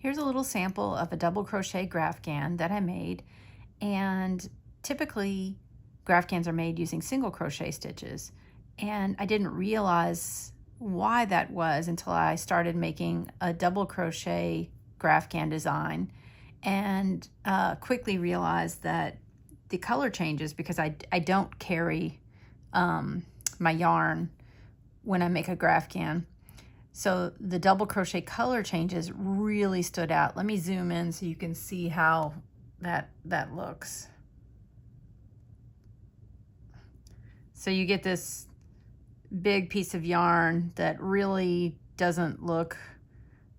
Here's a little sample of a double crochet graphgan that I made, and typically graphgans are made using single crochet stitches, and I didn't realize why that was until I started making a double crochet graphgan design, and quickly realized that the color changes because I don't carry my yarn when I make a graphgan. So the double crochet color changes really stood out. Let me zoom in so you can see how that looks. So you get this big piece of yarn that really doesn't look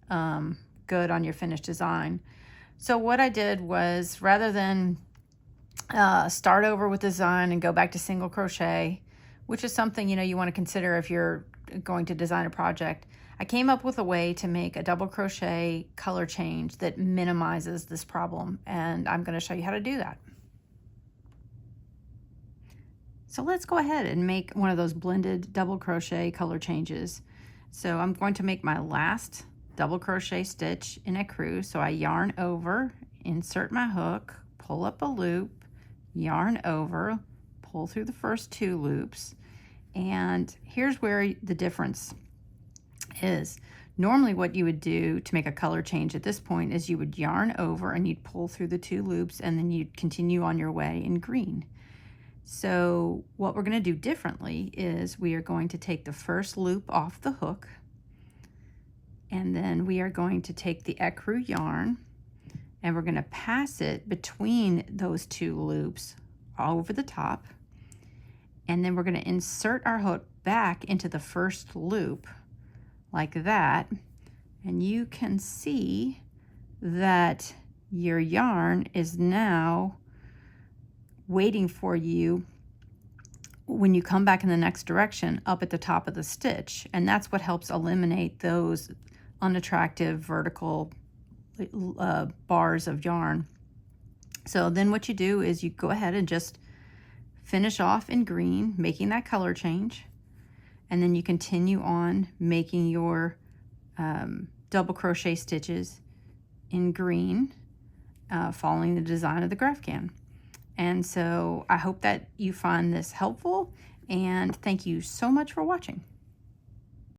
good on your finished design. So what I did was, rather than start over with design and go back to single crochet, which is something you want to consider if you're going to design a project, I came up with a way to make a double crochet color change that minimizes this problem, and I'm going to show you how to do that. So let's go ahead and make one of those blended double crochet color changes. So I'm going to make my last double crochet stitch in a crew. So I yarn over, insert my hook, pull up a loop, yarn over, pull through the first 2 loops, and here's where the difference is. Normally what you would do to make a color change at this point is you would yarn over and you'd pull through the 2 loops, and then you'd continue on your way in green. So what we're going to do differently is we are going to take the first loop off the hook, and then we are going to take the ecru yarn and we're going to pass it between those 2 loops over the top, and then we're going to insert our hook back into the first loop like that, and you can see that your yarn is now waiting for you when you come back in the next direction up at the top of the stitch, and that's what helps eliminate those unattractive vertical bars of yarn. So then what you do is you go ahead and just finish off in green, making that color change, and then you continue on making your double crochet stitches in green, following the design of the graphgan. And so I hope that you find this helpful, and thank you so much for watching.